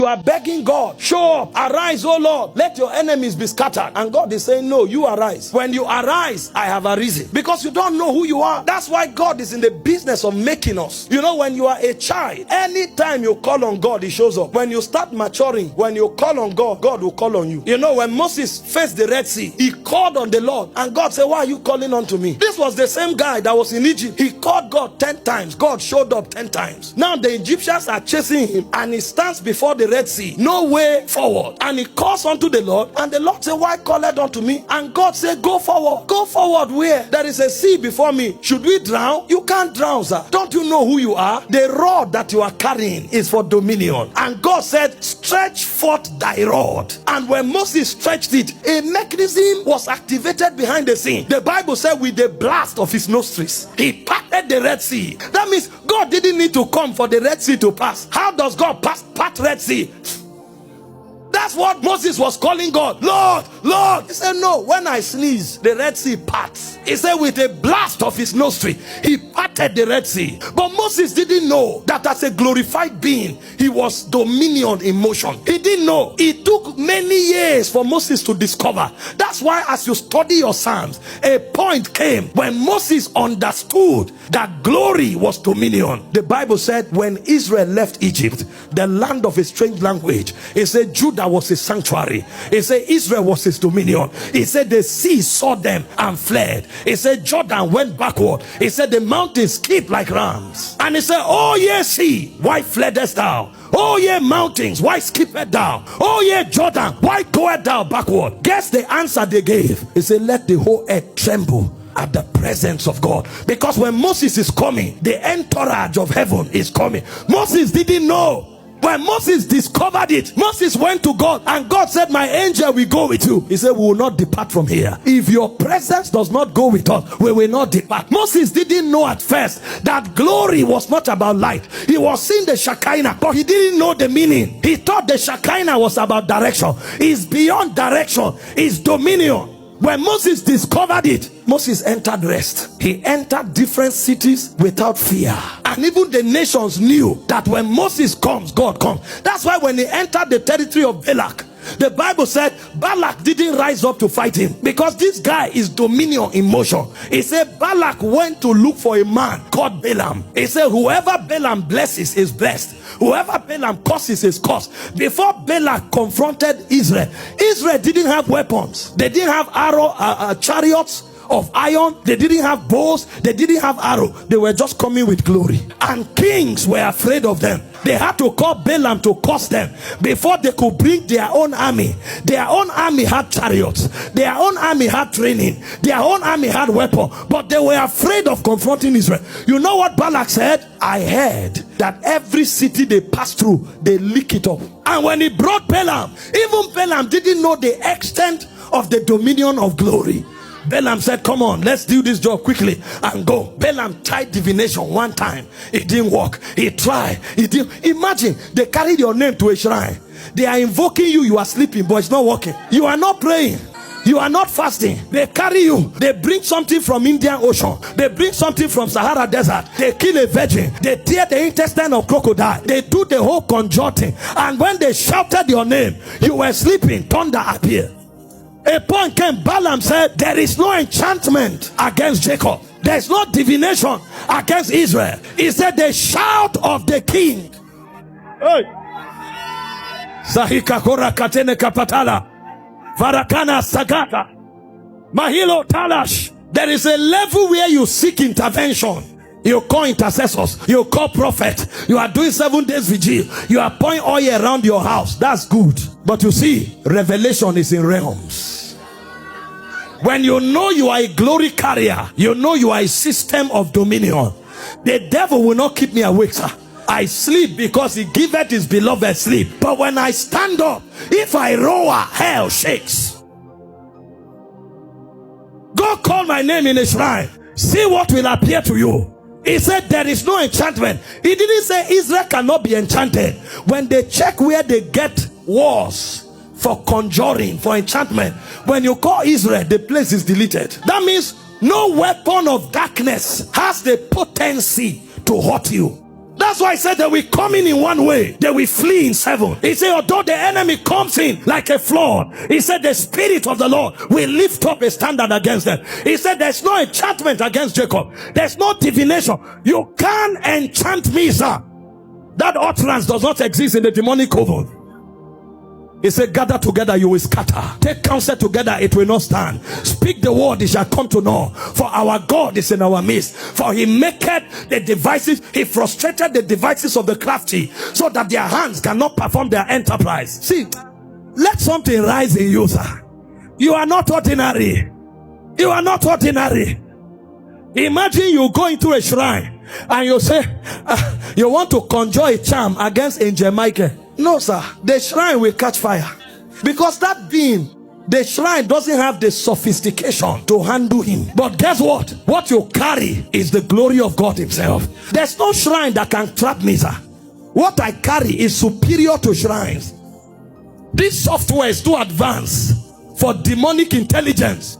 You are begging God, show up, arise, oh Lord, let your enemies be scattered. And God is saying, no, you arise. When you arise, I have arisen. Because you don't know who you are. That's why God is in the business of making us. You know, when you are a child, anytime you call on God, he shows up. When you start maturing, when you call on God, God will call on you. You know, when Moses faced the Red Sea, he called on the Lord. And God said, why are you calling on to me? This was the same guy that was in Egypt. He called God 10 times. God showed up 10 times. Now the Egyptians are chasing him, and he stands before the Red Sea, no way forward, and he calls unto the Lord, and the Lord said, why call it unto me? And God said, go forward. Go forward where? There is a sea before me. Should we drown? You can't drown, sir. Don't you know who you are? The rod that you are carrying is for dominion. And God said, stretch forth thy rod. And when Moses stretched it, a mechanism was activated behind the scene. The Bible said, with the blast of his nostrils, he parted the Red Sea. That means God didn't need to come for the Red Sea to pass. How does God part Red Sea? That's what Moses was calling God. Lord, Lord. He said, no, when I sneeze, the Red Sea parts. He said, with a blast of his nostril, he parted the Red Sea. But Moses didn't know that as a glorified being, he was dominion in motion. He didn't know. It took many years for Moses to discover. That's why as you study your Psalms, a point came when Moses understood that glory was dominion. The Bible said when Israel left Egypt, the land of a strange language, it said Judah was his sanctuary. It said Israel was his dominion. It said the sea saw them and fled. It said Jordan went backward. It said the mountains skipped like rams. And it said, oh yeah, sea, why fleddest thou? Oh yeah, mountains, why skippest thou? Oh yeah, Jordan, why goest thou backward? Guess the answer they gave. It said, let the whole earth tremble at the presence of God. Because when Moses is coming, the entourage of heaven is coming. Moses didn't know. When Moses discovered it, Moses went to God, and God said, my angel will go with you. He said, we will not depart from here. If your presence does not go with us, we will not depart. Moses didn't know at first that glory was not about light. He was seeing the Shekinah, but he didn't know the meaning. He thought the Shekinah was about direction. It's beyond direction. It's dominion. When Moses discovered it, Moses entered rest. He entered different cities without fear. And even the nations knew that when Moses comes, God comes. That's why when he entered the territory of Balak, the Bible said Balak didn't rise up to fight him, because this guy is dominion in motion. It said Balak went to look for a man called Balaam. It said whoever Balaam blesses is blessed. Whoever Balaam curses is cursed. Before Balak confronted Israel, Israel didn't have weapons. They didn't have chariots of iron. They didn't have bows. They didn't have arrow. They were just coming with glory. And kings were afraid of them. They had to call Balaam to curse them before they could bring their own army. Their own army had chariots. Their own army had training. Their own army had weapons. But they were afraid of confronting Israel. You know what Balak said? I heard that every city they pass through, they lick it up. And when he brought Balaam, even Balaam didn't know the extent of the dominion of glory. Balaam said, come on, let's do this job quickly and go. Balaam tried divination one time. It didn't work. He tried. It didn't. Imagine, they carried your name to a shrine. They are invoking you. You are sleeping, but it's not working. You are not praying. You are not fasting. They carry you. They bring something from Indian Ocean. They bring something from Sahara Desert. They kill a virgin. They tear the intestine of crocodile. They do the whole conjuring. And when they shouted your name, you were sleeping. Thunder appeared. A point came, Balaam said, there is no enchantment against Jacob. There is no divination against Israel. He said, the shout of the king. Hey. Sahika kora katene kapatala. Varakana sagata. Mahilo talash. There is a level where you seek intervention. You call intercessors. You call prophet. You are doing 7 days vigil. You are pouring oil around your house. That's good. But you see, revelation is in realms. When you know you are a glory carrier, you know you are a system of dominion. The devil will not keep me awake, sir. I sleep because he giveth his beloved sleep. But when I stand up, if I roar, hell shakes. Go call my name in a shrine. See what will appear to you. He said there is no enchantment. He didn't say Israel cannot be enchanted. When they check where they get wars for conjuring, for enchantment, when you call Israel, the place is deleted. That means no weapon of darkness has the potency to hurt you. That's why I said they will come in one way, they will flee in seven. He said, although the enemy comes in like a flood, he said the Spirit of the Lord will lift up a standard against them. He said there's no enchantment against Jacob. There's no divination. You can't enchant me, sir. That utterance does not exist in the demonic coven. He said, gather together, you will scatter. Take counsel together, it will not stand. Speak the word, it shall come to naught. For our God is in our midst. For he maketh the devices, he frustrated the devices of the crafty, so that their hands cannot perform their enterprise. See, let something rise in you, sir. You are not ordinary. You are not ordinary. Imagine you go into a shrine and you say, you want to conjure a charm against Angel Michael. No, sir. The shrine will catch fire. Because that being, the shrine doesn't have the sophistication to handle him. But guess what? What you carry is the glory of God himself. There's no shrine that can trap me, sir. What I carry is superior to shrines. This software is too advanced for demonic intelligence.